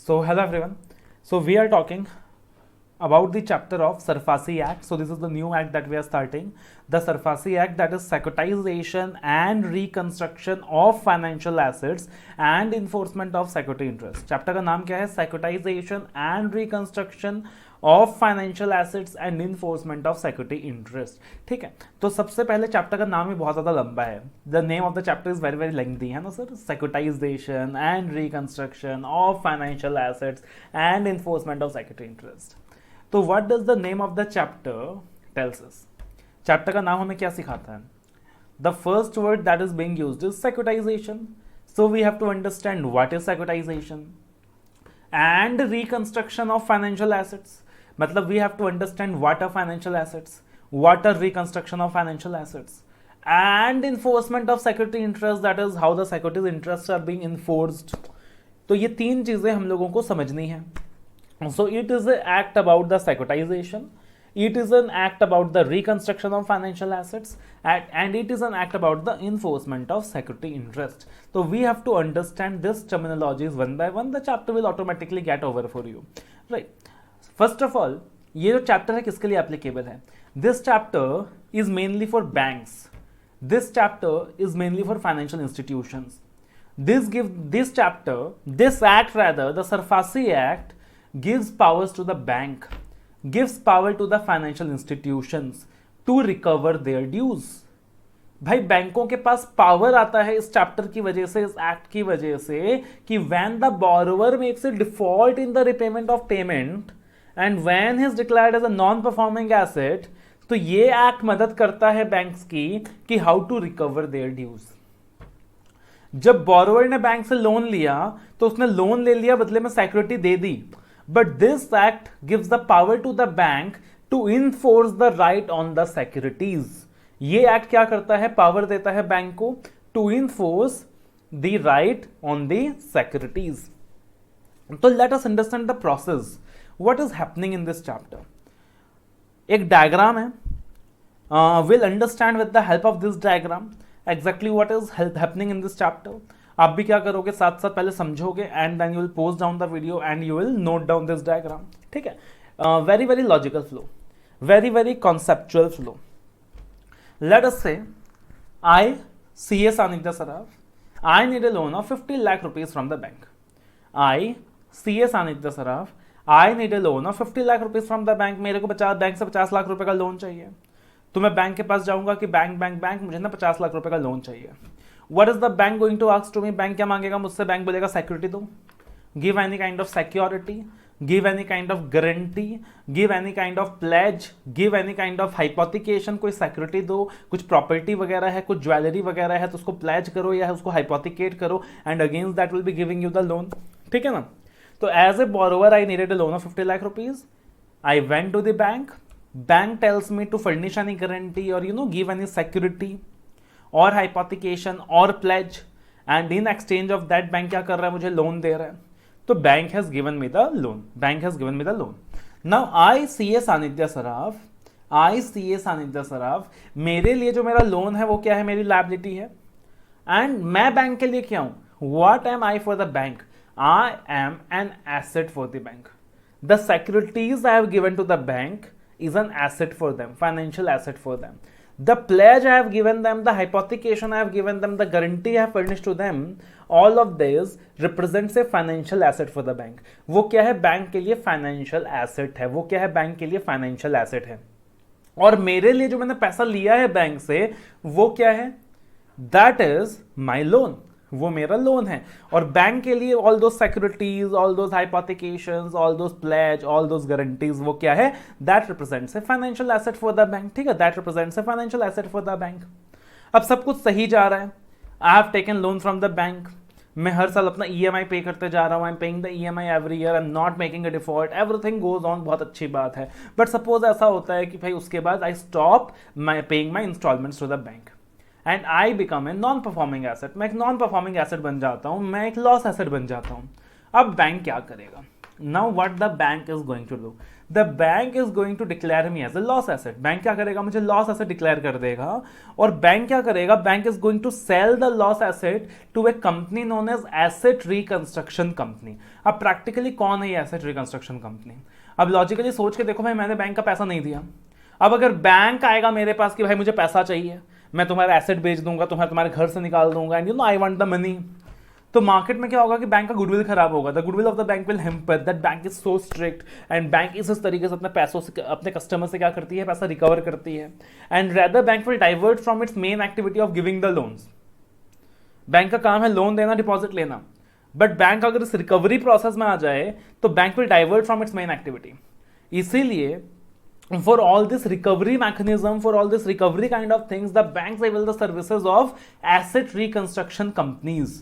So hello everyone. So we are talking about the chapter of Sarfasi Act. So this is the new act that we are starting. The Sarfasi Act, that is securitization and reconstruction of financial assets and enforcement of security interest. Chapter का नाम क्या है? Securitization and reconstruction of financial assets and enforcement of security interest. ठीक है, तो सबसे पहले chapter का नाम ही बहुत ज्यादा लंबा है. The name of the chapter is very very lengthy, है ना sir. Securitisation and reconstruction of financial assets and enforcement of security interest. तो what does the name of the chapter tells us? Chapter का नाम हमें क्या सिखाता है? The first word that is being used is securitisation. So we have to understand what is securitisation and reconstruction of financial assets. मतलब we have to understand what are financial assets, what are reconstruction of financial assets, and enforcement of security interest, that is how the securities interests are being enforced. तो ये तीन चीजें हम लोगों को समझनी है. So it is an act about the securitization, it is an act about the reconstruction of financial assets, and it is an act about the enforcement of security interest. So we have to understand this terminologies one by one. The chapter will automatically get over for you, right? First of all, ये जो chapter है किसके लिए applicable है? This chapter is mainly for banks. This chapter is mainly for financial institutions. This chapter, this act rather, the Sarfasi Act gives powers to the bank, gives power to the financial institutions to recover their dues. भाई बैंकों के पास power आता है इस chapter की वजह से, इस एक्ट की वजह से, कि when the borrower makes a default in the repayment of payment and when he is declared as a non-performing asset, तो ये एक्ट मदद करता है बैंक्स की कि how to recover their dues. जब बोरोवर ने बैंक से लोन लिया तो उसने लोन ले लिया, बदले में सिक्योरिटी दे दी, but this act gives the power to the bank to enforce the right on the securities. ये एक्ट क्या करता है? पावर देता है बैंक को to enforce the right on the securities. तो let us understand the process. What is happening in this chapter? एक diagram है. We'll understand with the help of this diagram exactly what is happening in this chapter. आप भी क्या करोगे? साथ साथ पहले समझोगे and then you will pause down the video and you will note down this diagram. ठीक है? Very very logical flow, very very conceptual flow. Let us say I, CS Anindya Saraf, I need a loan of 50 lakh rupees from the bank. I, CS Anindya Saraf, I need a loan of 50 lakh rupees from the bank. मेरे को bank से 50 लाख रुपए का loan चाहिए. तो मैं bank के पास जाऊंगा कि बैंक मुझे ना 50 लाख रुपए का लोन चाहिए. What is the bank going to ask to me? Bank क्या मांगेगा मुझसे? बैंक बोलेगा सिक्योरिटी दो. Give any kind of security, give any kind of guarantee, give any kind of pledge, give any kind of hypothecation. कोई security दो, कुछ property वगैरह है, कुछ ज्वेलरी वगैरह है, तो उसको प्लेज करो या उसको हाइपोथिकेट करो, and against that will be giving you the loan. ठीक है ना? So as a borrower, I needed a loan of 50 lakh rupees. I went to the bank. Bank tells me to furnish any guarantee or give any security or hypothecation or pledge. And in exchange of that, bank क्या कर रहा है? मुझे loan दे रहा है. तो bank has given me the loan. Bank has given me the loan. Now I, CS Anindya Saraf, मेरे लिए जो मेरा लोन है वो क्या है? मेरी liability है. And मैं बैंक के लिए क्या हूं? What am I for the bank? I am an asset for the bank. The securities I have given to the bank is an asset for them, financial asset for them. The pledge I have given them, the hypothecation I have given them, the guarantee I have furnished to them, all of this represents a financial asset for the bank. वो क्या है? Bank के लिए financial asset है. वो क्या है? Bank के लिए financial asset है. और मेरे लिए जो मैंने पैसा लिया है बैंक से, वो क्या है? That is my loan. वो मेरा लोन है. और बैंक के लिए all those securities, all those hypothecations, all those pledge, all those guarantees, वो क्या है? That represents a financial asset for the bank. ठीक है? That represents a financial asset for the bank. अब सब कुछ सही जा रहा है. I have taken loan from the bank. मैं हर साल अपना EMI पे करते जा रहा हूँ. I am paying the EMI every year. I am not making a default. Everything goes on. बहुत अच्छी बात है. बट सपोज ऐसा होता है कि भाई उसके बाद I stop paying my instalments to the bank and I become a non performing asset. मैं एक नॉन परफॉर्मिंग एसेट बन जाता हूं. मैं एक लॉस एसेट बन जाता हूं. अब बैंक क्या करेगा? Now what the bank is going to do, the bank is going to declare me as a loss asset. Bank क्या करेगा, मुझे लॉस एसेट डिक्लेयर कर देगा, और बैंक क्या करेगा, bank is going to sell the loss asset to a company known as asset reconstruction company. अब practically कौन है ये एसेट रिकंस्ट्रक्शन कंपनी? अब लॉजिकली सोच के देखो भाई, मैंने बैंक का पैसा नहीं दिया, अब अगर बैंक आएगा मेरे पास कि भाई मुझे पैसा चाहिए, मैं तुम्हारा एसेट बेच दूंगा, तुम्हारे घर से निकाल दूंगा, and you know I want the money, तो मार्केट में क्या होगा कि बैंक का गुडविल खराब होगा। The goodwill of the bank will hamper, that bank is so strict, and bank इस तरीके से अपने पैसों से, अपने कस्टमर से क्या करती है, पैसा रिकवर करती है, and rather bank will divert from its main activity of giving the loans. Bank का काम है लोन देना, डिपॉजिट लेना, बट बैंक अगर इस रिकवरी प्रोसेस में आ जाए तो bank will divert from its main activity. इसीलिए for all this recovery mechanism, for all this recovery kind of things, the banks avail the services of asset reconstruction companies.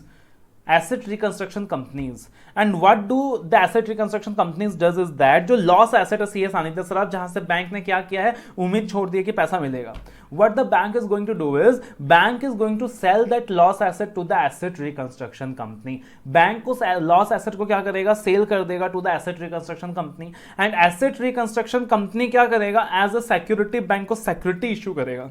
Asset reconstruction companies. And what do the asset reconstruction companies does is that जो loss asset है CS आनित्य Saraf, जहां से bank ने क्या किया है, उम्मीद छोड़ दी है कि पैसा मिलेगा, what the bank is going to do is bank is going to sell that loss asset to the asset reconstruction company. Bank उस loss asset को क्या करेगा, सेल कर देगा to the asset reconstruction company, and asset reconstruction company क्या करेगा, as a security bank को security issue करेगा।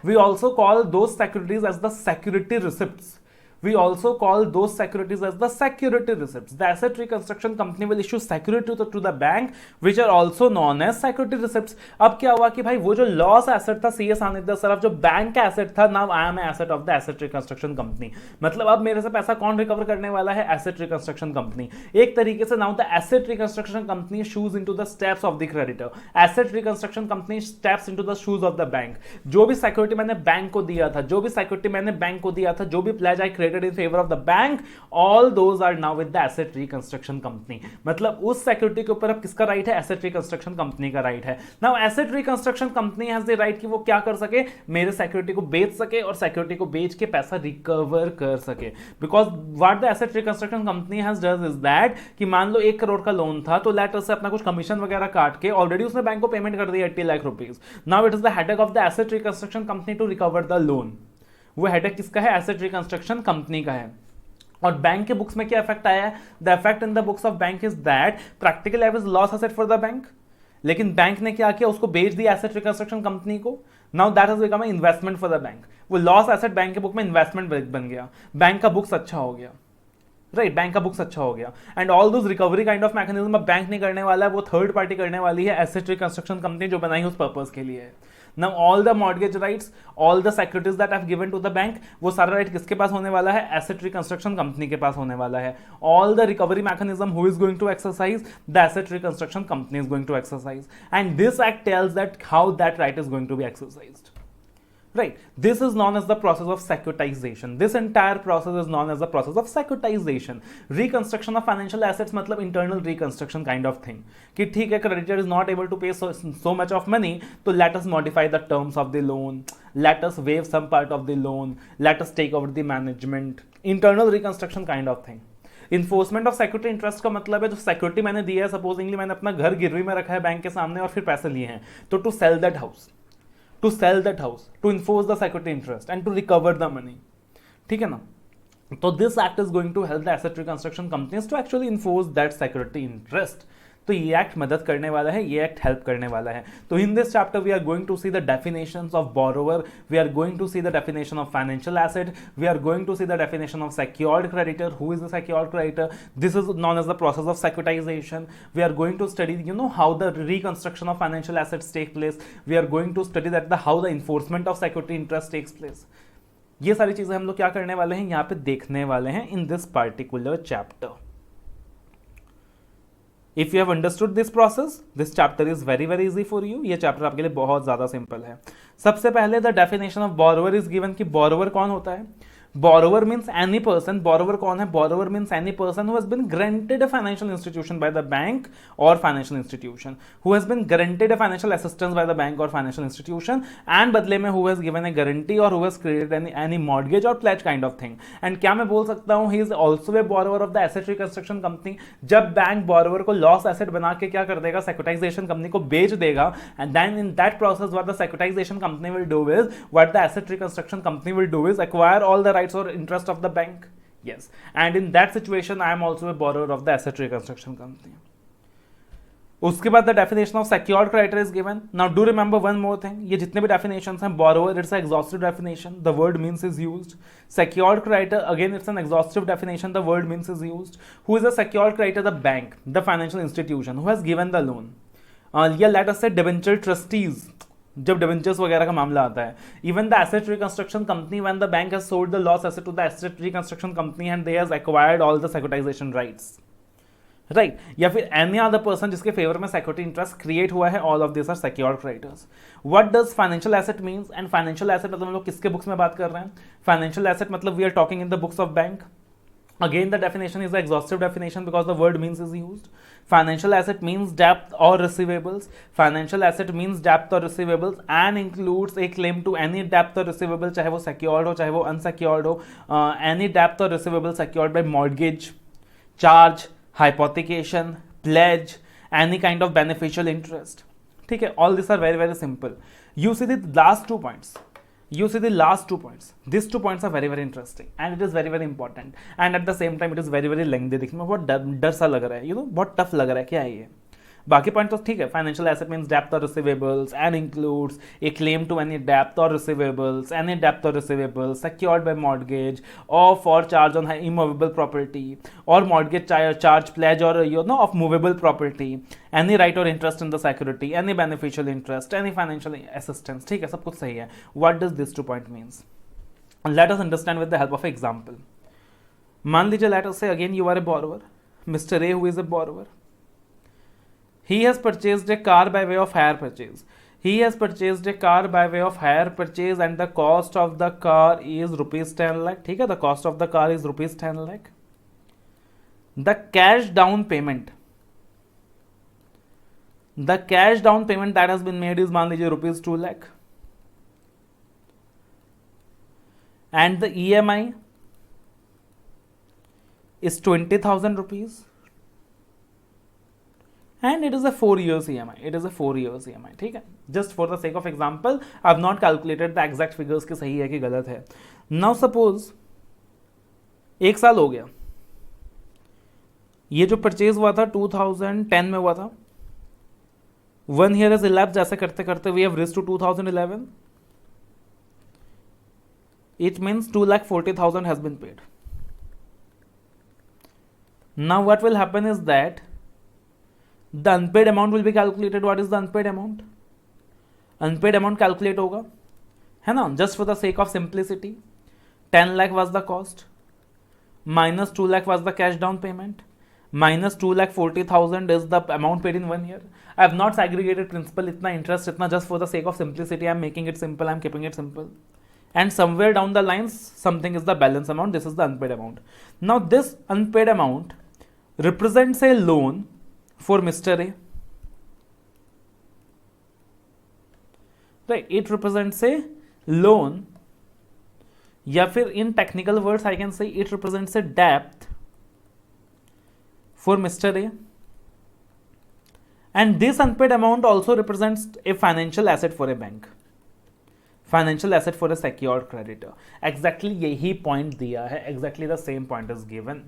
We also call those securities as the security receipts. We also call those securities as the security receipts. The asset reconstruction company will issue security to the bank, which are also known as security receipts. अब क्या हुआ कि भाई वो जो loss asset था CS आनित्य Saraf, जो bank का एसेट था, now I am asset of the asset reconstruction company. मतलब अब मेरे से पैसा कौन रिकवर करने वाला है, एसेट रिकंस्ट्रक्शन कंपनी। एक तरीके से now the asset reconstruction company shoes into the steps of the creditor, asset reconstruction company steps into the shoes of the bank. जो भी सिक्योरिटी मैंने बैंक को दिया था, जो भी सिक्योरिटी मैंने बैंक को दिया था, जो भी प्लेज आई in favor of the bank, all those are now with the asset reconstruction company। मतलब उस सिक्योरिटी के ऊपर अब किसका राइट है, एसेट रिकंस्ट्रक्शन कंपनी का राइट है। Now asset reconstruction company has the right कि वो क्या कर सके, मेरे सिक्योरिटी को बेच सके, और सिक्योरिटी को बेच के पैसा रिकवर कर सके। Because what the asset reconstruction company has does is that कि मान लो 1 करोड़ का लोन था, तो लेटर से अपना कुछ कमीशन वगैरह काट के ऑलरेडी उसने बैंक को पेमेंट कर दी 80 lakh rupees. Now it is the headache of the asset reconstruction company to recover the loan. वो हेडेक किसका है, एसेट रिकंस्ट्रक्शन कंपनी का है। और बैंक के बुक्स में क्या इफेक्ट आया है, the effect in the books of bank is that practical average loss asset for the bank, लेकिन बैंक ने क्या किया, उसको बेच दिया एसेट रिकंस्ट्रक्शन कंपनी को। Now that has become investment for the bank. वो लॉस एसेट बैंक के बुक में इन्वेस्टमेंट बन गया, बैंक का बुक्स अच्छा हो गया, राइट, बैंक का बुक्स अच्छा हो गया। And all those recovery kind of mechanism अब बैंक नहीं करने वाला है, वो थर्ड पार्टी करने वाली है, एसेट रिकंस्ट्रक्शन कंपनी जो बनाई उस पर्पस के लिए है। Now all the mortgage rights, all the securities that I've given to the bank, वो सारा राइट किसके पास होने वाला है, एसेट रिकंस्ट्रक्शन कंपनी के पास होने वाला है। All the recovery mechanism who is going to exercise, the asset reconstruction company is going to exercise, and this act tells that how that right is going to be exercised. Right, this is known as the process of securitization. This entire process is known as the process of securitization. Reconstruction of financial assets मतलब internal reconstruction kind of thing कि ठीक है, creditor is not able to pay so much of money, तो let us modify the terms of the loan, let us waive some part of the loan, let us take over the management, internal reconstruction kind of thing. Enforcement of security interest का मतलब है जो security मैंने दिया है, supposedly मैंने अपना घर गिरवी में रखा है बैंक के सामने और फिर पैसे लिए हैं, तो to sell that house, to sell that house, to enforce the security interest and to recover the money, ठीक है ना। तो this act is going to help the asset reconstruction companies to actually enforce that security interest। तो ये act मदद करने वाला है, ये एक्ट हेल्प करने वाला है। तो in this chapter we are going to see the definitions of borrower, we are going to see the definition of financial asset, we are going to see the definition of secured creditor, who is the secured creditor, this is known as the process of securitization, we are going to study how the reconstruction of financial assets take place, we are going to study that how the enforcement of security interest takes place। ये सारी चीजें हम लोग क्या करने वाले हैं, यहाँ पे देखने वाले हैं in this particular chapter. If you have understood this process, this chapter is very easy for you। ये चैप्टर आपके लिए बहुत ज्यादा सिंपल है। सबसे पहले the definition of borrower is given कि बोरोवर कौन होता है। Borrower means any person, borrower कौन है, borrower means any person who has been granted a financial institution by the bank or financial institution, who has been granted a financial assistance by the bank or financial institution, and बदले में who has given a guarantee or who has created any mortgage or pledge kind of thing। and क्या मैं बोल सकता हूँ, he is also a borrower of the asset reconstruction company। जब bank borrower को loss asset बना के क्या कर देगा, securitization कंपनी को बेच देगा, and then in that process what the securitization company will do is, what the asset reconstruction company will do is acquire all the rights or interest of the bank। Yes, and in that situation I am also a borrower of the asset reconstruction company. उसके बाद the definition of secured creditor is given. Now do remember one more thing, ये जितने भी definitions हैं, borrower it's exhaustive definition, the word means is used. Secured creditor again it's an exhaustive definition, the word means is used. Who is a secured creditor? The bank, the financial institution who has given the loan. या let us से debenture trustees, जब debentures वगैरह का मामला आता है. Even the asset reconstruction company when the bank has sold the loss asset to the asset reconstruction company and they has acquired all the securitisation rights, right. या फिर any other person जिसके favour में security interest create हुआ है, all of this are secured creditors. What does financial asset means? And financial asset मतलब हम लोग किसके बुक्स में बात कर रहे हैं? फाइनेंशियल एसेट मतलब we are talking in the books of bank. Again, the definition is the exhaustive definition because the word means is used. Financial asset means debt or receivables. Financial asset means debt or receivables and includes a claim to any debt or receivable, चाहे वो secured हो चाहे वो unsecured हो, any debt or receivable secured by mortgage, charge, hypothecation, pledge, any kind of beneficial interest. ठीक है, all these are very very simple. You see the last 2 points. These 2 points are very very interesting and it is very very important and at the same time it is very very lengthy. दिखने में बहुत डर सा लग रहा है, बहुत tough लग रहा है, क्या है ये? बाकी पॉइंट तो ठीक है. फाइनेंशियल एसेट मींस डेप्थ और receivables and includes a claim to any डेप्थ और रिसीवेबल्स, एनी डेप्थ और receivables secured by mortgage or for charge on immovable property or mortgage charge pledge or of movable property, any right or interest in the security, any beneficial interest, any financial assistance. ठीक है, सब कुछ सही है. What does this 2 point means? And let us understand with the help of example. मान लीजिए let us say again you are a borrower, Mr. A who is a borrower. He has purchased a car by way of hire purchase. And the cost of the car is rupees 10 lakh. ठीक है, the cost of the car is rupees 10 lakh. The cash down payment that has been made is मान लीजिए rupees 2 lakh. And the EMI is 20,000 rupees. And it is a 4 years EMI. ठीक है, just for the sake of example I have not calculated the exact figures कि सही है कि गलत है. Now suppose 1 साल हो गया, ये जो परचेज हुआ था 2010 में हुआ था. 1 year has elapsed, जैसे करते करते we have reached to 2011. It means 2,40,000 has been paid. Now what will happen is that the unpaid amount will be calculated. What is the unpaid amount? Unpaid amount calculate होगा, है ना? Just for the sake of simplicity, 10 lakh was the cost, minus 2 lakh was the cash down payment, minus 2,40,000 is the amount paid in 1 year. I have not segregated principal, इतना interest, इतना, just for the sake of simplicity I am making it simple, I am keeping it simple. And somewhere down the lines something is the balance amount, this is the unpaid amount. Now this unpaid amount represents a loan for Mr. A. Right, it represents a loan, या फिर in technical words I can say it represents a debt for Mr. A. And this unpaid amount also represents a financial asset for a bank, financial asset for a secured creditor. Exactly यही point दिया है, exactly the same point is given.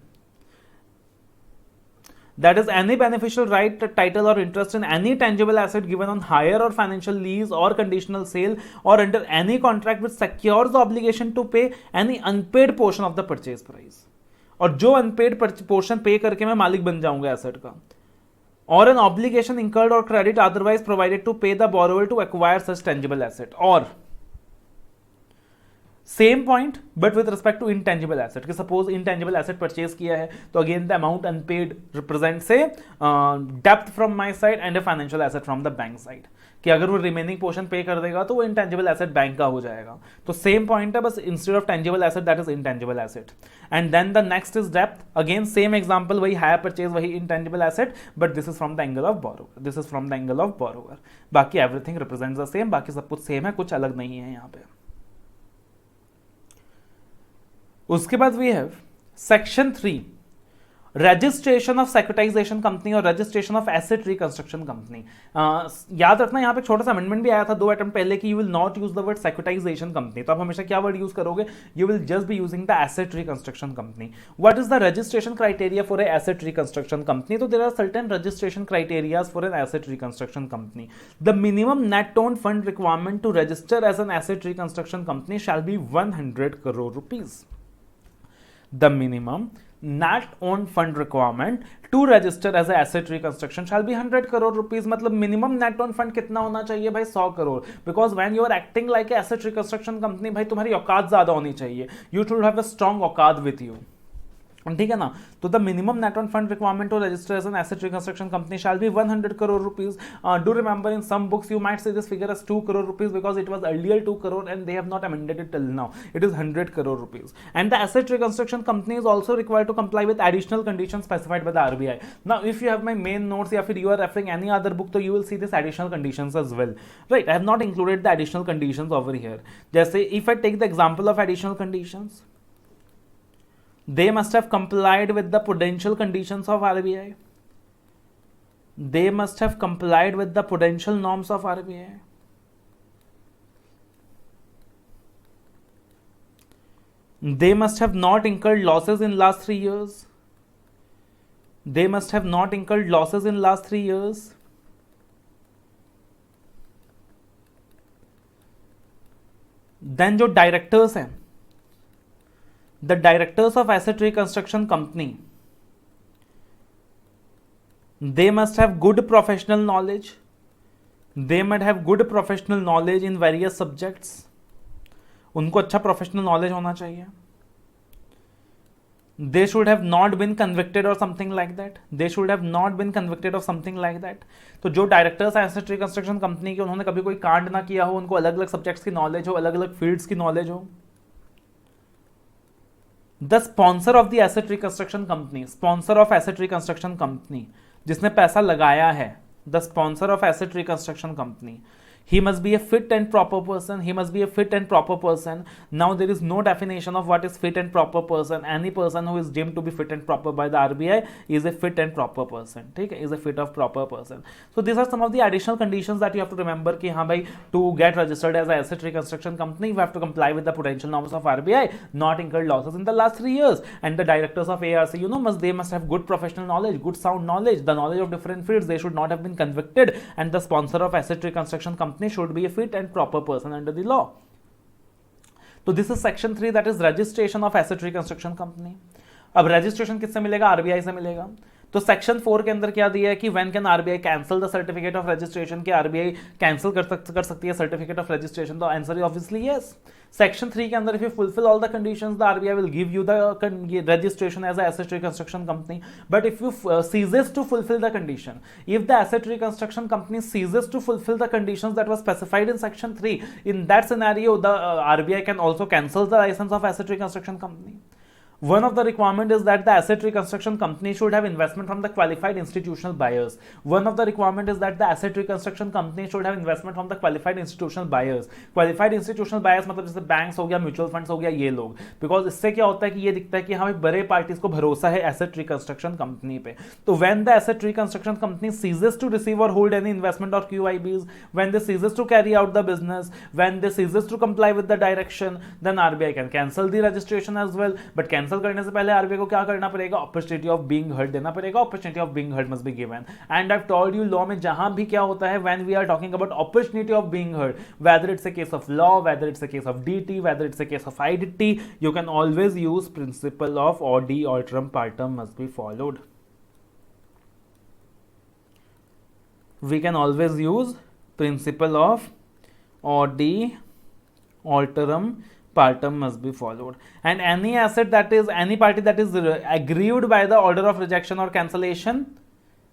That is any beneficial right, title or interest in any tangible asset given on hire or financial lease or conditional sale or under any contract which secures the obligation to pay any unpaid portion of the purchase price. और जो unpaid portion pay करके मैं मालिक बन जाऊंगा asset का. Or an obligation incurred or credit otherwise provided to pay the borrower to acquire such tangible asset. Or same point but with respect to intangible asset, कि suppose intangible asset purchase किया है तो again the amount unpaid represents a डेप्थ from my side and a financial asset from the bank side, कि अगर वो remaining portion पे कर देगा तो वो इंटेंजिबल एसेट बैंक का हो जाएगा. तो सेम पॉइंट है, बस instead of tangible asset that is intangible asset. And then the next is डेप्थ, अगेन सेम एग्जांपल, वही हायर परचेज, वही intangible asset, but this is from the angle of borrower, बाकी एवरीथिंग रिप्रेजेंट्स द सेम, बाकी सब कुछ same है, कुछ अलग नहीं है यहाँ पे. उसके बाद we have section 3 registration of securitisation company और registration of asset reconstruction company. याद रखना यहाँ पे छोटा सा अमेंडमेंट भी आया था 2 अटेम्प्ट पहले कि you will not use the word securitisation company, तो आप हमेशा क्या वर्ड यूज करोगे, you will just be using the asset reconstruction company. What is the registration criteria for a asset reconstruction company? तो there are certain registration criterias for an asset reconstruction company. The minimum net own fund requirement to register as an asset reconstruction company shall be 100 crore rupees. The minimum net own fund requirement to register as a asset reconstruction shall be 100 crore rupees. मतलब minimum net own fund कितना होना चाहिए भाई? 100 crore. Because when you are acting like a asset reconstruction company, भाई तुम्हारी औकात ज्यादा होनी चाहिए। You should have a strong औकात with you. ठीक है ना? तो the minimum net owned fund requirement to register as an asset reconstruction company shall be 100 crore rupees. Do remember in some books you might see this figure as 2 crore rupees because it was earlier 2 crore and they have not amended it till now. It is 100 crore rupees. And the asset reconstruction company is also required to comply with additional conditions specified by the RBI. Now if you have my main notes या फिर you are referring any other book, तो you will see this additional conditions as well. Right? I have not included the additional conditions over here. जैसे if I take the example of additional conditions, they must have complied with the prudential conditions of RBI. They must have complied with the prudential norms of RBI. They must have not incurred losses in last 3 years. They must have not incurred losses in last 3 years. Then जो directors हैं, the directors of asset reconstruction company, they must have good professional knowledge. They might have good professional knowledge in various subjects. उनको अच्छा professional knowledge होना चाहिए. They should have not been convicted or something like that. They should have not been convicted of something like that. तो जो directors हैं asset reconstruction company के, उन्होंने कभी कोई कांड ना किया हो, उनको अलग अलग सब्जेक्ट्स की नॉलेज हो, अलग अलग फील्ड्स की नॉलेज हो. The sponsor of the asset reconstruction company, sponsor of asset reconstruction company, जिसने पैसा लगाया है, the sponsor of asset reconstruction company, he must be a fit and proper person. He must be a fit and proper person. Now there is no definition of what is fit and proper person. Any person who is deemed to be fit and proper by the RBI is a fit and proper person. ठीक है, is a fit of proper person. So these are some of the additional conditions that you have to remember कि हाँ भाई, to get registered as a asset reconstruction company, you have to comply with the prudential norms of RBI, not incurred losses in the last 3 years, and the directors of ARC, you know, they must have good professional knowledge, good sound knowledge, the knowledge of different fields. They should not have been convicted, and the sponsor of asset reconstruction company should be a fit and proper person under the law. So this is section 3, that is registration of asset reconstruction company. अब registration किससे मिलेगा? RBI से मिलेगा. तो section 4 के अंदर क्या दिया है कि when can RBI cancel the certificate of registration, के आरबीआई कैंसिल कर सकती है सर्टिफिकेट ऑफ रजिस्ट्रेशन? तो answer is obviously yes. Section 3 के अंदर if you fulfil all the conditions, the RBI will give you the registration as a asset reconstruction company. But if you ceases to fulfill the condition, if the asset reconstruction company ceases to fulfill the conditions that were specified in section 3, in that scenario the RBI can also cancel the license of asset reconstruction company. One of the requirement is that the asset reconstruction company should have investment from the qualified institutional buyers. One of the requirement is that the asset reconstruction company should have investment from the qualified institutional buyers. Qualified institutional buyers मतलब जैसे banks हो गया, mutual funds हो गया, ये लोग. Because इससे क्या होता है कि ये दिखता है कि हाँ बड़े पार्टीज को भरोसा है एसेट रिकंस्ट्रक्शन कंपनी पे. तो when the asset reconstruction company ceases to receive or hold any investment or QIBs, when they ceases to carry out the business, when they ceases to comply with the direction, then RBI can cancel the registration as well. But cancel करने से पहले RBI को क्या करना पड़ेगा? Opportunity of being heard देना पड़ेगा. Opportunity of being heard must be given. And I have told you law में जहां भी क्या होता है, when we are talking about opportunity of being heard, whether it's a case of law, whether it's a case of DT, whether it's a case of IDT, you can always use principle of audi alteram partem must be followed. We can always use principle of OD alterum partum must be followed. And any asset that is, any party that is aggrieved by the order of rejection or cancellation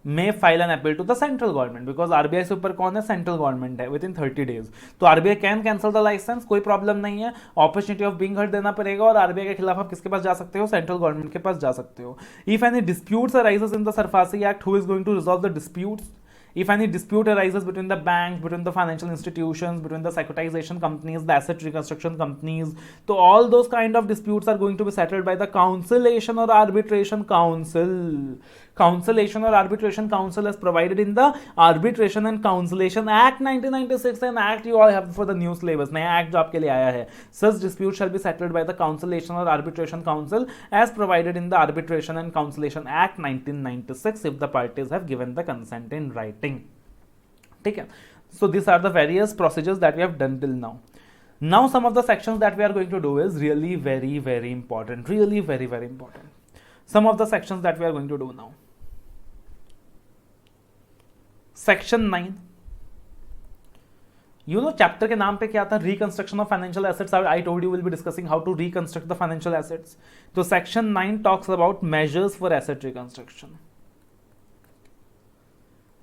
may file an appeal to the central government, because RBI से ऊपर कौन है? Central government है. within 30 days तो RBI can cancel the licence, कोई problem नहीं है. Opportunity of being heard देना पड़ेगा और RBI के खिलाफ आप किसके पास जा सकते हो? सेंट्रल गवर्नमेंट के पास जा सकते हो. If any disputes arises in the SARFAESI act, who is going to resolve the disputes? If any dispute arises between the banks, between the financial institutions, between the securitization companies, the asset reconstruction companies, so all those kind of disputes are going to be settled by the Conciliation or Arbitration Council. Conciliation or Arbitration Council is provided in the Arbitration and Conciliation Act 1996, an act you all have for the new syllabus. नया act जो आपके लिए आया है. Such dispute shall be settled by the Conciliation or Arbitration Council as provided in the Arbitration and Conciliation Act 1996 if the parties have given the consent in writing. ठीक है. So these are the various procedures that we have done till now. Now some of the sections that we are going to do is really very important. Really very important. Some of the sections that we are going to do now. Section 9. You know chapter के नाम पे क्या था? Reconstruction of financial assets. I told you we'll be discussing how to reconstruct the financial assets. So section 9 talks about measures for asset reconstruction.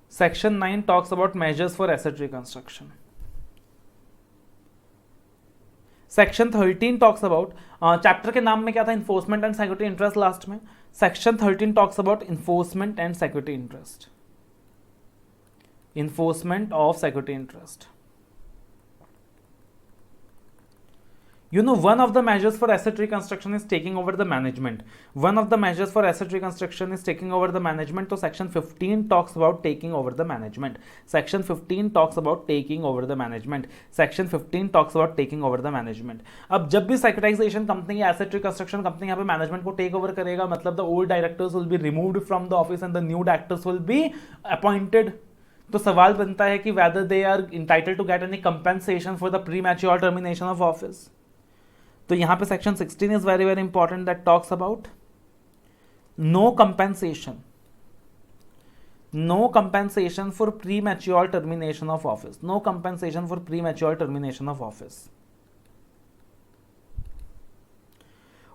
Section 9 talks about measures for asset reconstruction. Section 13 talks about chapter के नाम में क्या था? Enforcement and security interest last में. Section 13 talks about enforcement and security interest. Enforcement of security interest. You know, one of the measures for asset reconstruction is taking over the management. One of the measures for asset reconstruction is taking over the management. So section 15 talks about taking over the management. Section 15 talks about taking over the management. Section 15 talks about taking over the management. अब जब भी securitization company या asset reconstruction company यहाँ पे management को take over करेगा, मतलब the old directors will be removed from the office and the new directors will be appointed. तो सवाल बनता है कि whether they are entitled to get any compensation for the premature termination of office. तो यहां पे section 16 is very important that talks about no compensation for premature termination of office. No compensation for premature termination of office.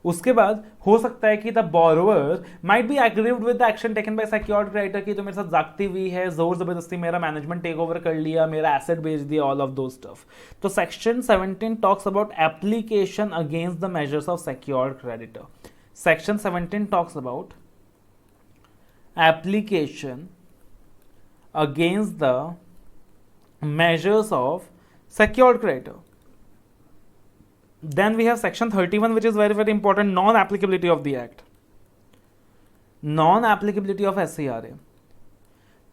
उसके बाद हो सकता है कि the borrower might be aggrieved with the action taken by secured creditor की तो मेरे साथ जागती हुई है, जोर जबरदस्ती मेरा मैनेजमेंट टेक ओवर कर लिया, मेरा एसेट बेच दिया, ऑल ऑफ दो स्टफ. तो section 17 talks about application against the measures of secured creditor. Section 17 talks about application against the measures of secured creditor. Then we have section 31, which is very important, non-applicability of the act. Non-applicability of SCRA.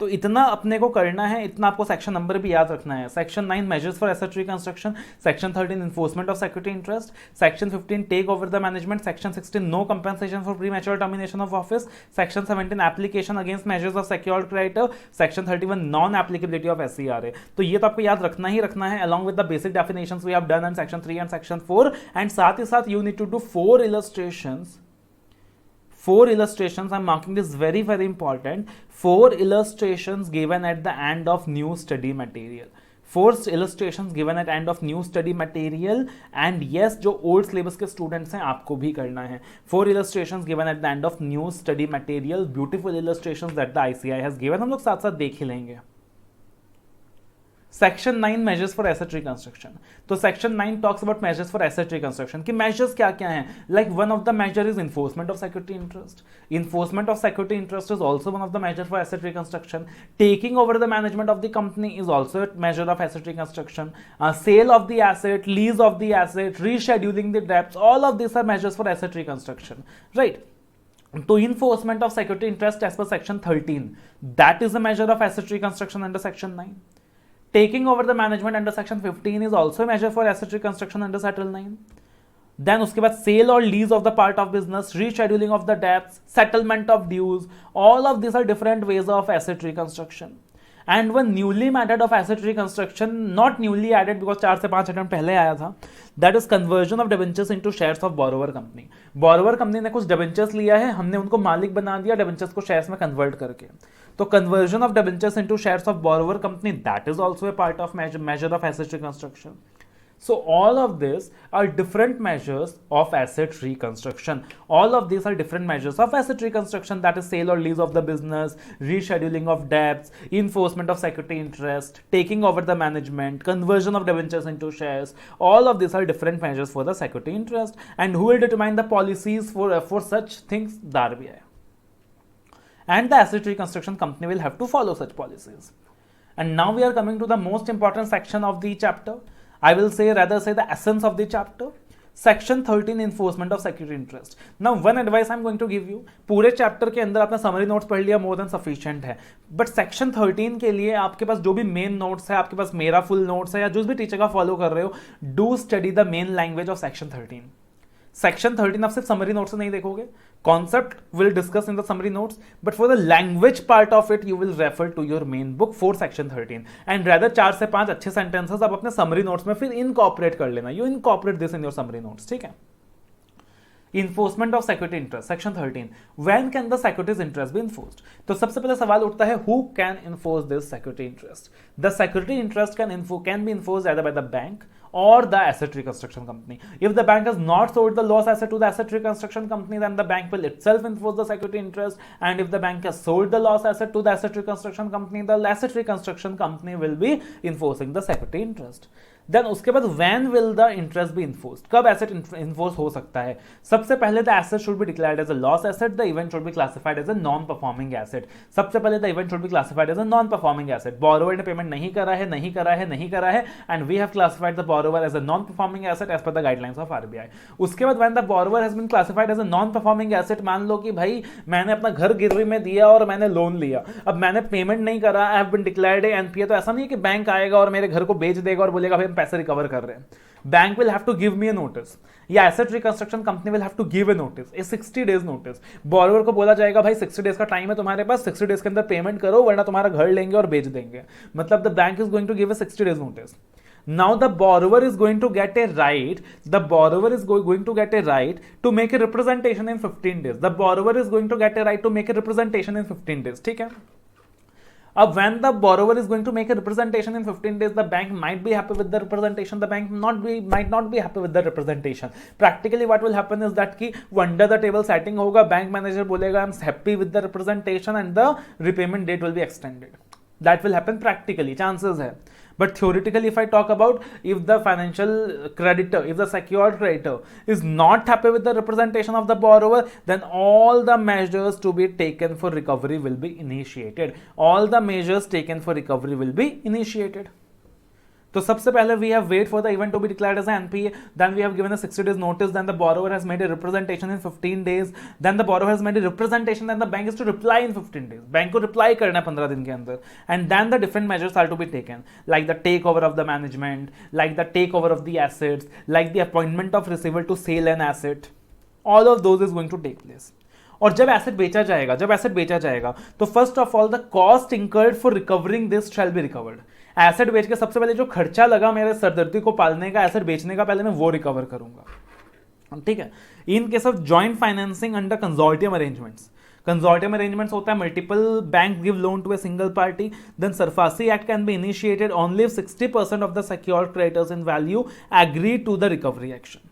तो इतना अपने को करना है, इतना आपको section number भी याद रखना है. Section 9 measures for asset reconstruction, section 13 enforcement of security interest, section 15 take over the management, section 16 no compensation for premature termination of office, section 17 application against measures of secured creditor, section 31 non applicability of SCRA. तो ये तो आपको याद रखना ही रखना है along with the basic definitions we have done in section 3 and section 4. And साथ ही साथ you need to do 4 illustrations. 4 illustrations, I'm marking this very important. 4 illustrations given at the end of new study material. 4 illustrations given at end of new study material. And yes, जो old syllabus के students हैं आपको भी करना है. 4 illustrations given at the end of new study material. Beautiful illustrations that the ICI has given. हम लोग साथ साथ देख ही लेंगे. Section 9 measures for asset reconstruction. तो section 9 talks about measures for asset reconstruction कि मेजर्स क्या क्या हैं. Like one of the major is enforcement of security interest. Enforcement of security interest is also one of the major for asset reconstruction. Taking over the management of the company is also a measure of asset reconstruction. Sale of the asset, lease of the asset, rescheduling the debts, all of these are measures for asset reconstruction, right? To enforcement of security interest as per section 13, that is a measure of asset reconstruction under section 9. Taking over the management under section 15 is also a measure for asset reconstruction under Title 9. Then उसके बाद sale or lease of the part of business, rescheduling of the debts, settlement of dues, all of these are different ways of asset reconstruction. And one newly added of asset reconstruction, not newly added because 4 से 5 attempt पहले आया था, that is conversion of debentures into shares of borrower company. borrower company ने कुछ debentures लिया है, हमने उनको मालिक बना दिया debentures को shares में convert करके. तो conversion of debentures into shares of borrower company, that is also a part of measure of asset reconstruction. So all of these are different measures of asset reconstruction. All of these are different measures of asset reconstruction, that is sale or lease of the business, rescheduling of debts, enforcement of security interest, taking over the management, conversion of debentures into shares. All of these are different measures for the security interest. And who will determine the policies for such things? The RBI. and the asset reconstruction company will have to follow such policies. And now we are coming to the most important section of the chapter. I will say, rather say, the essence of the chapter. Section 13 enforcement of security interest. Now one advice I'm going to give you, पूरे chapter के अंदर आपने summary notes पढ़ लिया, more than sufficient है, but section 13 के लिए आपके पास जो भी मेन नोट्स है, आपके पास मेरा फुल नोट्स है या जो भी टीचर का फॉलो कर रहे हो, do study the main language of section 13. Section 13 आप सिर्फ समरी नोट्स से नहीं देखोगे, concept will discuss in the summary notes, but for the language part of it you will refer to your main book for section 13 and rather 4 से 5 अच्छे sentences आप अपने summary notes में फिर इनकॉर्पोरेट कर लेना. You incorporate this in your summary notes. ठीक है. Enforcement of security interest, section 13. When can the securities interest be enforced? तो सबसे पहले सवाल उठता है, who can enforce this security interest? The security interest can be enforced either by the bank or the asset reconstruction company. If the bank has not sold the lost asset to the asset reconstruction company, then the bank will itself enforce the security interest. And if the bank has sold the lost asset to the asset reconstruction company, the asset reconstruction company will be enforcing the security interest. Then उसके बाद when will the interest be enforced? कब asset enforce हो सकता है? सबसे पहले the asset should be declared as a loss asset, the event should be classified as a non performing asset. सबसे पहले the event should be classified as a non performing asset. Borrower ने payment नहीं करा है and we have classified the borrower as a non performing asset as per the guidelines of RBI. उसके बाद when the borrower has been classified as a non performing asset, मान लो कि भाई मैंने अपना घर गिरवी में दिया और मैंने लोन लिया, अब मैंने पेमेंट नहीं करा, I have been declared NPA. तो ऐसा नहीं है कि बैंक आएगा और मेरे घर को बेच देगा और बोलेगा भाई हम पैसे रिकवर कर रहे हैं. Bank will have to give me a notice, या asset reconstruction company will have to give a notice, a 60 days notice. Borrower को बोला जाएगा भाई 60 डेज का टाइम है तुम्हारे पास, 60 डेज के अंदर पेमेंट करो वरना तुम्हारा घर लेंगे और बेच देंगे. मतलब the bank is going to give a 60 days notice. Now the borrower is going to get a right. The borrower is going to get a right to make a representation in 15 days. The borrower is going to get a right to make a representation in 15 days. ठीक है. अब when the borrower is going to make a representation in 15 days, the bank might be happy with the representation, the bank might not be happy with the representation. Practically what will happen is that कि under the table setting होगा, bank manager बोलेगा I'm happy with the representation and the repayment date will be extended. That will happen practically, chances है. But theoretically, if I talk about, if the financial creditor, if the secured creditor is not happy with the representation of the borrower, then all the measures to be taken for recovery will be initiated. All the measures taken for recovery will be initiated. तो सबसे पहले we have wait for the event to be declared as an NPA, then we have given a 60 days notice, then the borrower has made a representation in 15 days, then the borrower has made a representation, then the bank is to reply in 15 days. Bank को reply करना है 15 दिन के अंदर, and then the different measures are to be taken, like the takeover of the management, like the takeover of the assets, like the appointment of receiver to sell an asset. All of those is going to take place. और जब asset बेचा जाएगा तो first of all the cost incurred for recovering this shall be recovered. Asset बेच के सबसे पहले जो खर्चा लगा मेरे सरदर्दी को पालने का, एसेट बेचने का, पहले मैं वो रिकवर करूंगा. ठीक है. In case of joint financing under consortium arrangements, consortium arrangements होता है multiple bank give loan to a single party, then SARFAESI act can be initiated only if 60% of the secured creditors in value agree to the recovery action.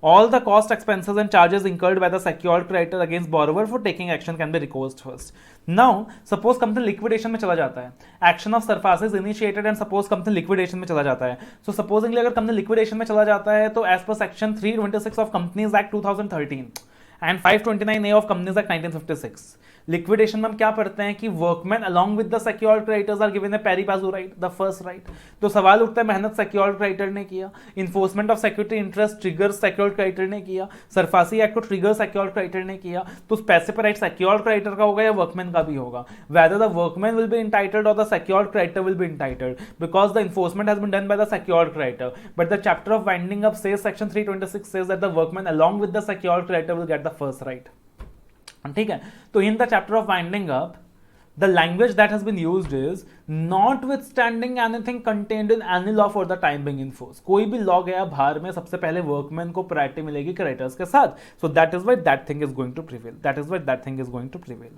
All the cost, expenses and charges incurred by the secured creditor against borrower for taking action can be recourse first. Now, suppose company liquidation में चला जाता है, action of surface is initiated and suppose company liquidation में चला जाता है. So supposingly अगर company liquidation में चला जाता है तो as per section 326 of Companies Act 2013 and 529A of Companies Act 1956, liquidation में हम क्या पढ़ते हैं कि workman along with the secured creditors are given a pari passu right, the first right. तो सवाल उठता है मेहनत सिक्योर्ड क्रेडिटर ने किया, enforcement of security interest trigger secured creditor ने किया, सरफासी एक्ट को ट्रिगर सिक्योर्ड क्रेडिटर ने किया, तो उस पैसे पर राइट सिक्योर्ड क्रेडिटर का होगा या वर्कमैन का भी होगा. Whether the workman will be entitled और the secured creditor will be entitled because the enforcement has been done by the secured creditor. But the chapter of winding up says section 326 says that the workman along with the secured creditor will get the first right. ठीक है. तो in the chapter of winding up the language that has been used is notwithstanding anything contained in any law for the time being in force. कोई भी law गया बाहर में सबसे पहले वर्कमैन को प्रायोरिटी मिलेगी क्रेडिटर्स के साथ. So that is why that thing is going to prevail. That is why that thing is going to prevail.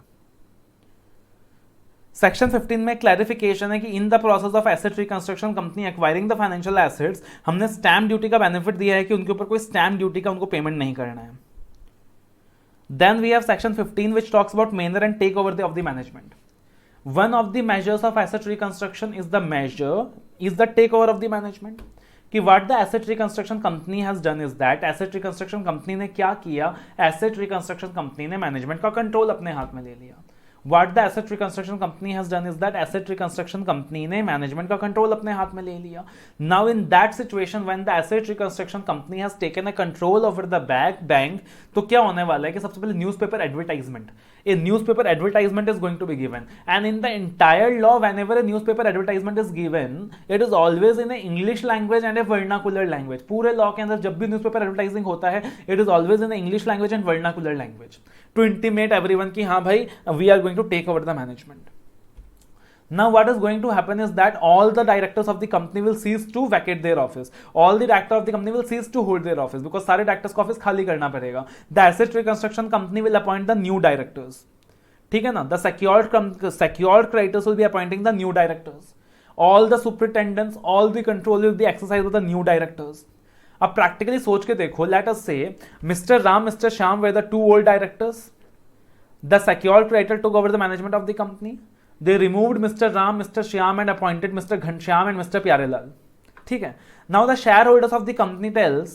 Section 15 में क्लैरिफिकेशन है कि in the process of asset reconstruction company acquiring the financial assets, हमने stamp duty का benefit दिया है कि उनके ऊपर कोई स्टैम्प ड्यूटी का उनको पेमेंट नहीं करना है. Then we have section 15 which talks about manner and takeover of the management. One of the measures of asset reconstruction is the takeover of the management. कि what the asset reconstruction company has done is that asset reconstruction company ने क्या किया, asset reconstruction company ने management का control अपने हाथ में ले लिया. What the asset reconstruction company has done is that asset reconstruction company ने management का control अपने हाथ में ले लिया. Now in that situation when the asset reconstruction company has taken a control over the bank, तो क्या होने वाला है कि सबसे पहले newspaper advertisement. A newspaper advertisement is going to be given, and in the entire law, whenever a newspaper advertisement is given, it is always in a English language and a vernacular language. पूरे law के अंदर जब भी newspaper advertising होता है, it is always in the English language and vernacular language to intimate everyone कि हाँ भाई we are going to take over the management. Now what is going to happen is that all the directors of the company will cease to vacate their office. All the directors of the company will cease to hold their office because सारे directors को office खाली करना पड़ेगा. The asset reconstruction company will appoint the new directors. ठीक है ना? The secured creditors will be appointing the new directors. All the superintendents, all the control will be exercised by the new directors. अब practically सोच के देखो, let us say Mr. Ram, Mr. Shyam were the two old directors. The secured creditor took over the management of the company. They removed Mr. Ram, Mr. Shyam and appointed Mr. Ghanshyam and Mr. Pyarelal. ठीक है. Now the shareholders of the company tells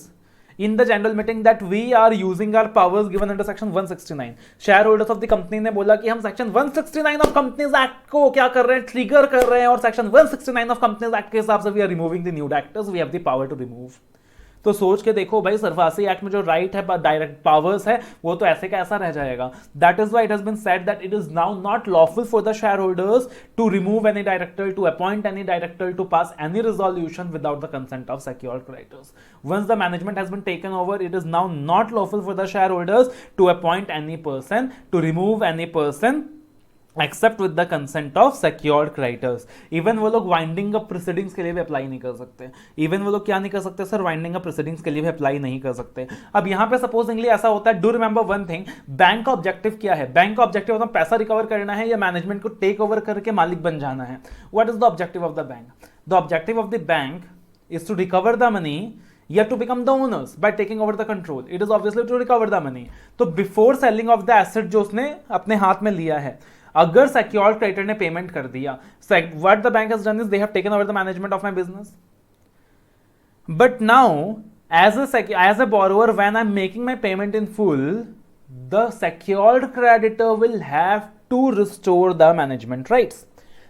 in the general meeting that we are using our powers given under section 169. Shareholders of the company ने बोला कि हम section 169 of Companies Act को क्या कर रहे हैं, ट्रिगर कर रहे हैं, और section 169 of Companies Act के हिसाब से we are removing the new directors. We have the power to remove. तो सोच के देखो भाई, सरफासी एक्ट में जो राइट है, डायरेक्ट पावर्स है, वो तो ऐसे का ऐसा रह जाएगा. That is why it has been said that it is now not lawful for the shareholders to remove any director, to appoint any director, to pass any resolution without the consent of secured creditors. Once the management has been taken over, it is now not lawful for the shareholders to appoint any person, to remove any person except with the consent of secured creditors. Even वो लोग winding up proceedings के लिए भी apply नहीं कर सकते. Even वो लोग क्या नहीं कर सकते सर, वाइंडिंग अप प्रोसीडिंग्स के लिए भी अप्लाई नहीं कर सकते. अब यहां पे सपोजिंगली ऐसा होता है, do remember one thing, bank का ऑब्जेक्टिव क्या है? बैंक का ऑब्जेक्टिव होता है पैसा रिकवर करना है या मैनेजमेंट को टेक ओवर करके मालिक बन जाना है. What is the objective of the bank? The objective of the bank is to recover the money, yet to become the owners by taking over the control. It is obviously to recover the money. तो before selling of the asset जो उसने अपने हाथ में लिया है, अगर secured creditor ने पेमेंट कर दिया, what the bank has done is they have taken over the management of my business. But now as a borrower, when I'm making my payment in full, the secured creditor will have to restore the management rights.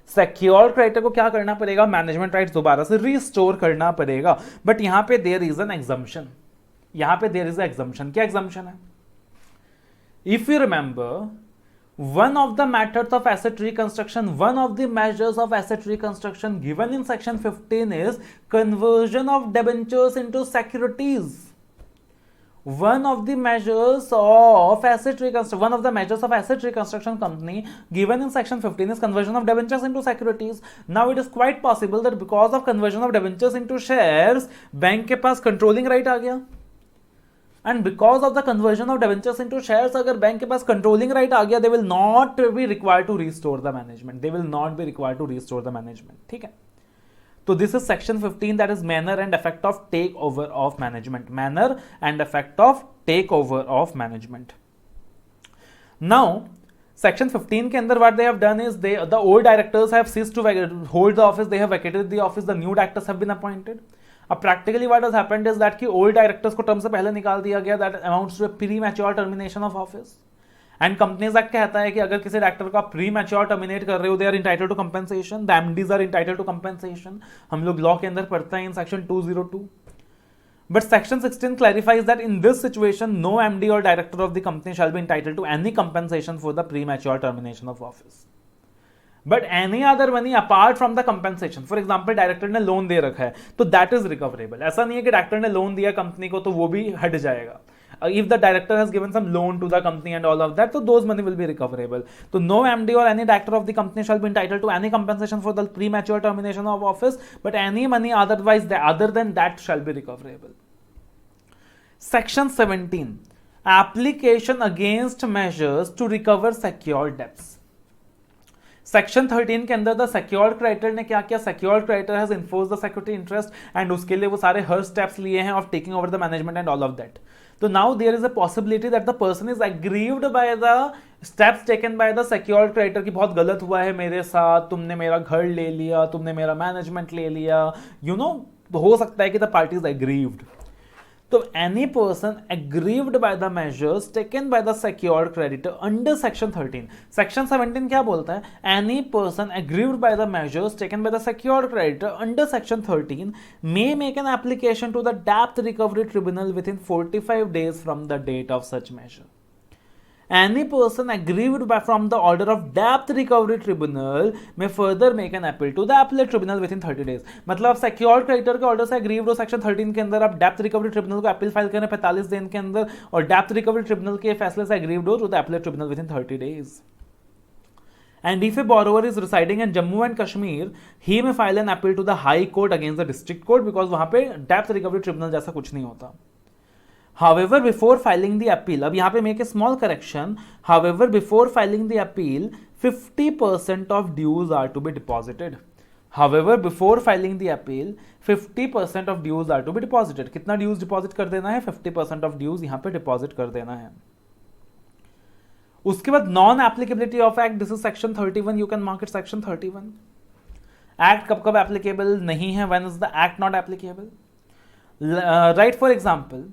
Secured creditor को क्या करना पड़ेगा? Management rights दोबारा से restore करना पड़ेगा. But यहां पे देयर इज एन एग्जम्पशन. यहां पे देयर इज एन एग्जम्पशन. क्या एग्जम्पशन है? If you remember, one of the methods of asset reconstruction, one of the measures of asset reconstruction given in section 15 is conversion of debentures into securities. One of the measures of asset reconstruction company given in section 15 is conversion of debentures into securities. Now it is quite possible that because of conversion of debentures into shares, bank के पास controlling right आ गया. And because of the conversion of debentures into shares, अगर bank के पास controlling right आ गया, they will not be required to restore the management. They will not be required to restore the management. ठीक है? तो this is section 15, that is manner and effect of takeover of management. Manner and effect of takeover of management. Now, section 15 के अंदर what they have done is the old directors have ceased to hold the office. They have vacated the office. The new directors have been appointed. अब practically what has happened is that कि old directors को term से पहले निकाल दिया गया. That amounts to premature termination of office. And companies act कहता है कि अगर किसी डायरेक्टर को आप प्री मैच्योर टर्मिनेट कर रहे हो, they are entitled to compensation. The MDs are entitled to compensation. हम लोग लॉ के अंदर पढ़ते हैं in section 202. But section 16 clarifies that in this situation no MD और director of the company shall be entitled to any compensation for the premature termination of office. But any other money apart from the compensation, for example director ने loan दे रखा है तो that is recoverable. ऐसा नहीं है कि director ने लोन दिया कंपनी को तो वो भी हट जाएगा. If the director has given some loan to the company and all of that, तो those money will be recoverable. तो नो एमडी और any director of the company shall be entitled to any compensation for the premature termination of office, but any money otherwise other than that shall be recoverable. Section 17, application against measures to recover secured debts. Section 13 के अंदर the secured creditor ने क्या किया? Secured creditor has enforced the security interest and उसके लिए वो सारे हर स्टेप्स लिए हैं of taking over the management and all of that. तो now there is a possibility that the person is aggrieved by the steps taken by the secured creditor की बहुत गलत हुआ है मेरे साथ, तुमने मेरा घर ले लिया, तुमने मेरा मैनेजमेंट ले लिया, यू नो, हो सकता है कि द पार्टी इज एग्रीव्ड. तो any person aggrieved by the measures taken by the secured creditor under section 13, section 17 क्या बोलता है, any person aggrieved by the measures taken by the secured creditor under section 13 may make an application to the डेब्ट recovery tribunal within 45 days from the date of such measure. Any person aggrieved by from the order of debt recovery tribunal may further make an appeal to the appellate tribunal within 30 days. मतलब secured creditor के order से aggrieved हो section 13 के अंदर, आप depth recovery tribunal को appeal file करें 45 दिन के अंदर, और डेप्थ रिकवरी ट्रिब्यूनल के फैसले से aggrieved हो तो appellate tribunal within 30 days. And if a borrower is residing in Jammu and Kashmir, he may file an appeal to the High Court against the District Court because वहां पे depth recovery tribunal जैसा कुछ नहीं होता. However, before filing the appeal, अब यहाँ पे make a small correction. However, before filing the appeal, 50% of dues are to be deposited. However, before filing the appeal, 50% of dues are to be deposited. कितना dues deposit कर देना है? 50% of dues यहाँ पे deposit कर देना है. उसके बाद non applicability of act. This is section 31. You can mark it section 31. Act कब कब applicable नहीं है? When is the act not applicable? Right, for example,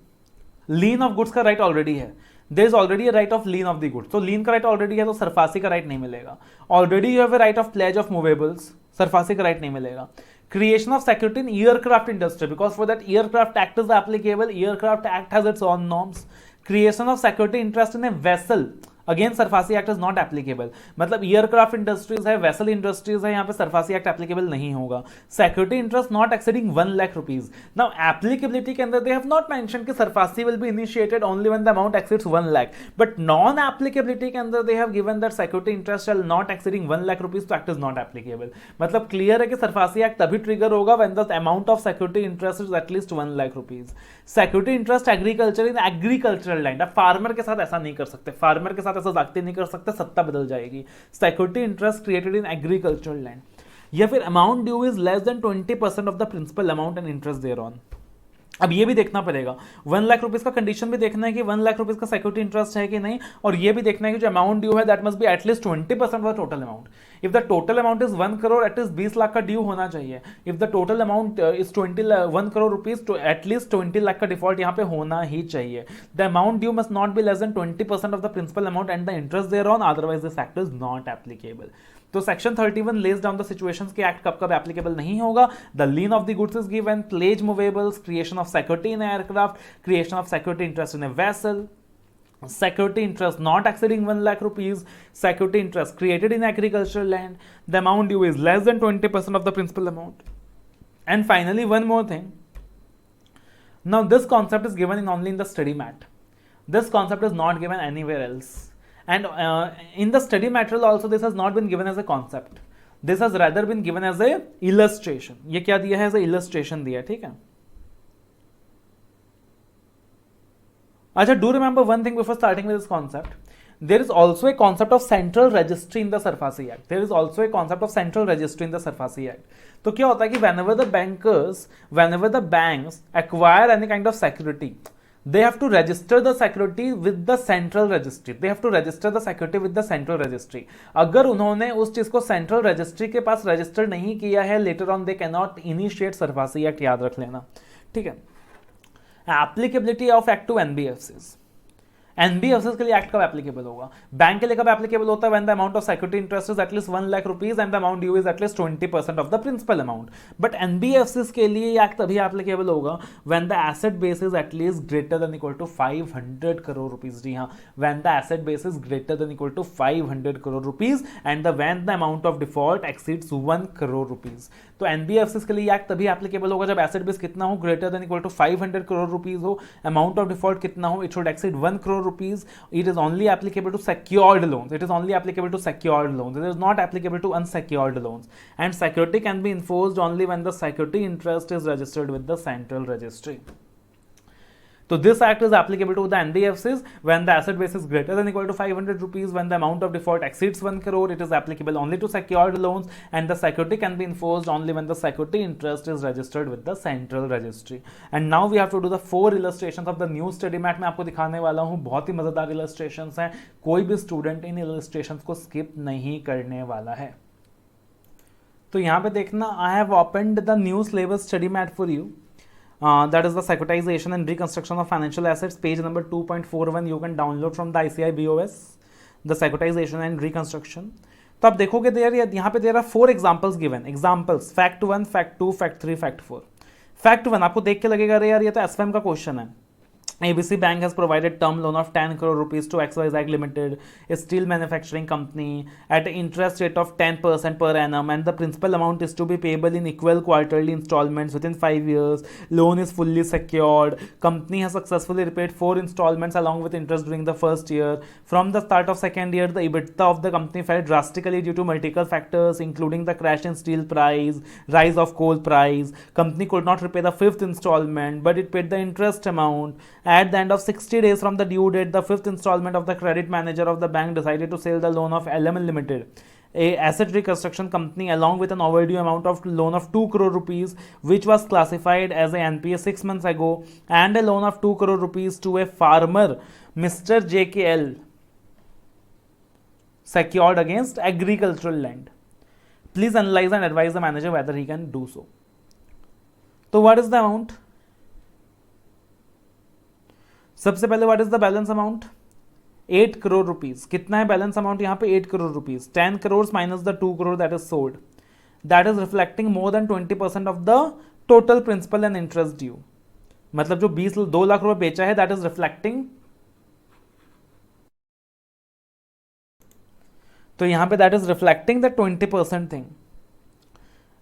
lien of goods का राइट ऑलरेडी है, there is already a right of lien of the goods, तो lien का right already है तो सरफासी का राइट नहीं मिलेगा. Already you have a right of pledge of movables, SARFAESI का राइट नहीं मिलेगा. Creation of security in aircraft industry, because for that aircraft act is applicable, aircraft act has its own norms. Creation of security interest in a vessel, again SARFAESI act is not applicable. मतलब aircraft industries है, vessel industries है, यहाँ पे SARFAESI act applicable नहीं होगा. Security interest not exceeding 1 lakh rupees. Now applicability के अंदर they have not mention कि SARFAESI will be initiated only when the amount exceeds 1 lakh, but non applicability के अंदर they have given that security interest shall not exceeding 1 lakh rupees, तो act is not applicable. मतलब clear है कि SARFAESI act तभी trigger होगा when the amount of security interest is at least 1 lakh rupees. Security interest agriculture in agricultural land, आप farmer के साथ ऐसा नहीं कर सकते, फार्मर के साथ ऐसा जागते नहीं कर सकते, सत्ता बदल जाएगी. Security interest created in agricultural land, या फिर amount due is less than 20% of the principal amount and interest thereon. अब ये भी देखना पड़ेगा, 1 लाख रुपीज का कंडीशन भी देखना है कि 1 लाख रुपीज का सिक्योरिटी इंटरेस्ट है कि नहीं, और ये भी देखना है कि जो अमाउंट ड्यू है that must be at least 20% of the total amount. If the total amount is 1 crore, at least 20 lakh का ड्यू होना चाहिए. If the total amount is 1 crore rupees, तो एटलीस्ट 20 लाख का डिफॉल्ट यहाँ पे होना ही चाहिए. The amount due must not be less than 20% of the principal amount and the interest thereon, otherwise this act is not applicable. तो section 31 lays down the situations के act कब कब एप्लीकेबल नहीं होगा. The lien of the goods is given, pledge movables, creation of security in aircraft, creation of security interest in a vessel, security interest not exceeding 1 lakh rupees, security interest created in agricultural land, the amount due is less than 20% of the principal amount. And finally, one more thing. Now this concept is given only in the study mat. This concept is not given anywhere else. And in the study material also this has not been given as a concept. This has rather been given as a illustration. ये क्या दिया है? as a illustration दिया है, ठीक है. अच्छा, do remember one thing before starting with this concept. There is also a concept of central registry in the Sarfasi Act. There is also a concept of central registry in the Sarfasi Act. तो क्या होता है कि whenever the banks acquire any kind of security, they have to register the security with the central registry. They have to register the security with the central registry. अगर उन्होंने उस चीज को central registry के पास register नहीं किया है, later on they cannot initiate Sarfasi Act. याद रख लेना, ठीक है. Applicability of act to NBFCs. NBFCs के लिए एक्ट कब एप्लीकेबल होगा? बैंक के लिए कब एप्लीकेबल होता है? When the amount of security interest is at least 1 lakh rupees and the amount due is at least 20% of the principal amount. But NBFCs के लिए ये एक्ट तभी एप्लीकेबल होगा when the asset base is at least greater than equal to 500 crore rupees. जी हाँ, when the asset base is greater than equal to 500 crore rupees and when the amount of default exceeds 1 crore rupees. तो NBFCs के लिए act तभी applicable होगा जब asset base कितना हो? Greater than equal to 500 crore rupees हो. अमाउंट ऑफ डिफॉल्ट कितना हो? It should exceed 1 crore rupees. It is only applicable to secured loans. It is only applicable to secured loans. It is not applicable to unsecured loans. And security can be enforced only when the security interest is registered with the central registry. So this act is applicable to the NBFCs when the asset base is greater than equal to 500 rupees, when the amount of default exceeds 1 crore. It is applicable only to secured loans, and the security can be enforced only when the security interest is registered with the central registry. And now we have to do the 4 illustrations of the new study mat. मैं आपको दिखाने वाला हूँ, बहुत ही मजेदार illustrations हैं. कोई भी स्टूडेंट इन illustrations को skip नहीं करने वाला है. तो यहाँ पे देखना, I have opened the new syllabus study mat for you. that is the securitization and reconstruction of financial assets, page number 2.41. You can download from the ICI BOS, the securitization and reconstruction. तो आप देखोगे there यहाँ पे there are 4 examples given. Examples fact 1, fact 2, fact 3, fact 4. Fact 1 आपको देख के लगेगा अरे यार ये तो एसएफएम का क्वेश्चन है. ABC Bank has provided term loan of 10 crore rupees to XYZ Limited, a steel manufacturing company, at an interest rate of 10% per annum, and the principal amount is to be payable in equal quarterly installments within 5 years. Loan is fully secured. Company has successfully repaid 4 installments along with interest during the first year. From the start of second year, the EBITDA of the company fell drastically due to multiple factors, including the crash in steel price, rise of coal price. Company could not repay the 5th installment, but it paid the interest amount. At the end of 60 days from the due date, the 5th installment of the credit manager of the bank decided to sell the loan of LML Limited, a asset reconstruction company, along with an overdue amount of loan of 2 crore rupees, which was classified as a NPA 6 months ago, and a loan of 2 crore rupees to a farmer, Mr. JKL, secured against agricultural land. Please analyze and advise the manager whether he can do so. So what is the amount? सबसे पहले what is the balance amount? 8 crore rupees. कितना है balance amount यहाँ पे? 8 crore rupees. 10 crore minus the 2 crore that is sold, that is reflecting more than 20% of the total principal and interest due. मतलब जो 2 लाख रुपए बेचा है दैट इज रिफ्लेक्टिंग. तो यहां पे that is reflecting the 20% thing.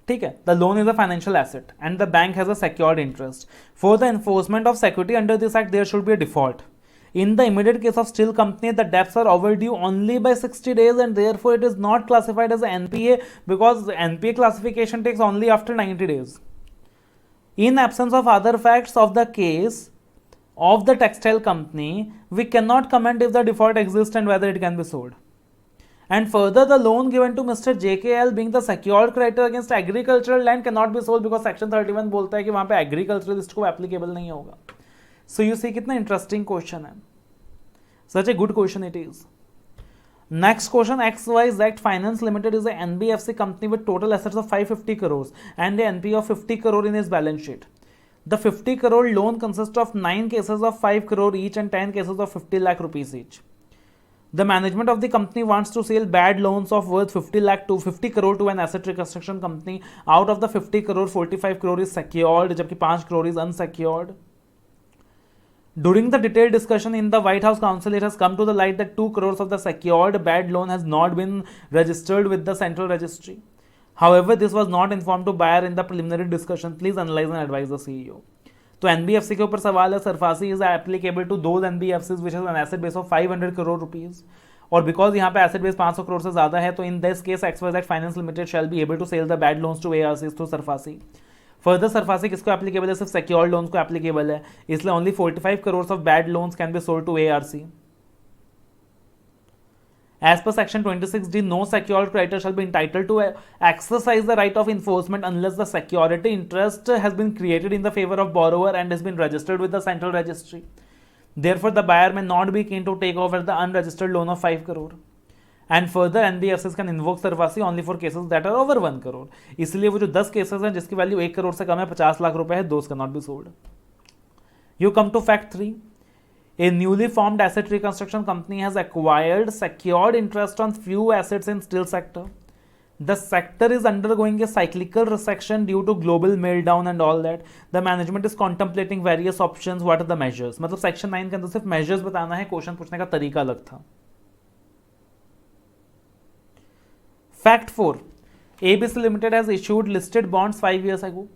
ठीक है. The loan is a financial asset and the bank has a secured interest. For the enforcement of security under this act, there should be a default. In the immediate case of steel company, the debts are overdue only by 60 days, and therefore it is not classified as NPA because NPA classification takes only after 90 days. In absence of other facts of the case of the textile company, we cannot comment if the default exists and whether it can be sold. And further, the loan given to Mr. JKL being the secured creditor against agricultural land cannot be sold because section 31 बोलता है कि वहां पे agriculturalist को applicable नहीं होगा. So you see कितना interesting question है. Such a good question it is. Next question, XYZ Finance Limited is a NBFC company with total assets of 550 crores and a NPA of 50 crore in its balance sheet. The 50 crore loan consists of 9 cases of 5 crore each and 10 cases of 50 lakh rupees each. The management of the company wants to sell bad loans of worth 50 lakh to 50 crore to an asset reconstruction company. Out of the 50 crore, 45 crore is secured, जबकि 5 crore is unsecured. During the detailed discussion in the White House Council, it has come to the light that 2 crores of the secured bad loan has not been registered with the central registry. However, this was not informed to buyer in the preliminary discussion. Please analyze and advise the CEO. तो NBFC के ऊपर सवाल है. SARFAESI is applicable to those NBFCs which has an asset base of 500 crore rupees, और because यहाँ पे asset base 500 crore से ज्यादा है, तो in this case XYZ finance limited shall be able to sell the bad loans to ARCs through SARFAESI. Further SARFAESI किसको applicable है? सिर्फ सिक्योर्ड लोन्स को एप्लीकेबल है, इसलिए only 45 crore of bad loans can be sold to ARC. As per section 26D, no secured creditor shall be entitled to exercise the right of enforcement unless the security interest has been created in the favor of borrower and has been registered with the central registry. Therefore, the buyer may not be keen to take over the unregistered loan of 5 crore. And further, NBFCs can invoke SARFAESI only for cases that are over 1 crore. इसलिए वो जो 10 cases हैं जिसकी value 1 crore से कम है, 50 लाख रुपए है, those cannot be sold. You come to fact 3. A newly formed asset reconstruction company has acquired secured interest on few assets in steel sector. The sector is undergoing a cyclical recession due to global meltdown and all that. The management is contemplating various options. What are the measures? मतलब section 9 के अंदर सिर्फ measures बताना है, question पूछने का तरीका अलग था. Fact 4. ABC Limited has issued listed bonds 5 years ago,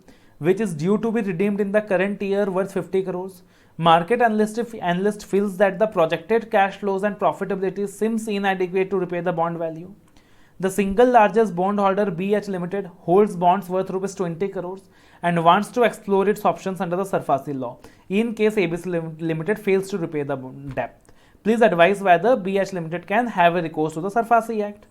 which is due to be redeemed in the current year worth 50 crores. Market analyst feels that the projected cash flows and profitability seems inadequate to repay the bond value. The single largest bondholder, BH Limited, holds bonds worth rupees 20 crores and wants to explore its options under the Sarfasi law in case ABC Limited fails to repay the debt. Please advise whether BH Limited can have a recourse to the Sarfasi Act.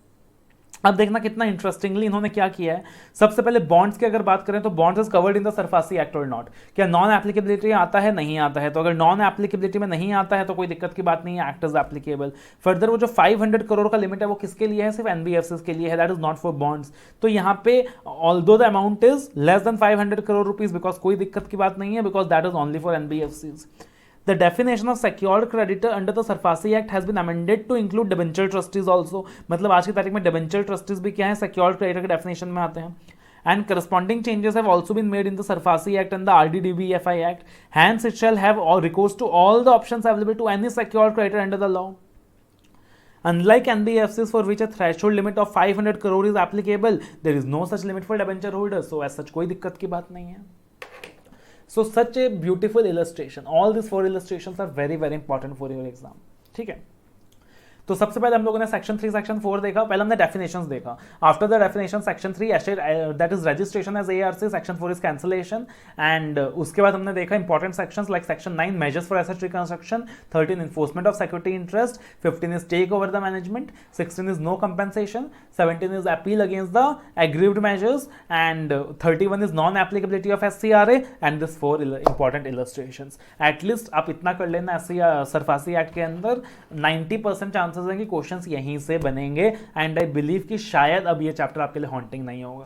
अब देखना कितना interestingly इन्होंने क्या किया है। सबसे पहले bonds की अगर बात करें तो bonds is covered in the SARFAESI act और नॉट, क्या नॉन एप्लीकेबिलिटी आता है, नहीं आता है। तो अगर नॉन एप्लीकेबिलिटी में नहीं आता है तो कोई दिक्कत की बात नहीं है, एक्ट इज एप्लीकेबल। फर्दर वो जो 500 करोड़ का लिमिट है वो किसके लिए है, सिर्फ एनबीएफसीज के लिए है, that is not for bonds. तो यहाँ पे although the amount is less then 500 crore rupees, because कोई दिक्कत की बात नहीं है, because that is only for NBFCs. The definition of secured creditor under the SARFAESI Act has been amended to include debenture trustees also। मतलब आज की तारीख में debenture trustees भी क्या है, secured creditor के definition में आते हैं। And corresponding changes have also been made in the SARFAESI Act and the RDDBFI Act. Hence, it shall have all recourse to all the options available to any secured creditor under the law. Unlike NBFCs for which a threshold limit of 500 crore is applicable, there is no such limit for debenture holders. So, as such कोई दिक्कत की बात नहीं है। So such a beautiful illustration. All these 4 illustrations are very very important for your exam. ठीक है, तो सबसे पहले हम लोगों ने सेक्शन 3 सेक्शन 4 देखा, पहले हमने डेफिनेशंस देखा। After the definition section 3 that is registration as ARC, section 4 is cancellation, and उसके बाद हमने देखा important sections like section 9 measures for asset reconstruction, 13 enforcement of security interest, 15 is take over the management, 16 is no compensation, 17 is appeal against the aggrieved measures, and 31 is non applicability of SCRA, and this 4 important illustrations. At least आप इतना कर लेना, SARFAESI act के अंदर 90% chances हैं कि questions यहीं से बनेंगे, एंड आई बिलीव कि शायद अब ये चैप्टर आपके लिए हॉन्टिंग नहीं होगा।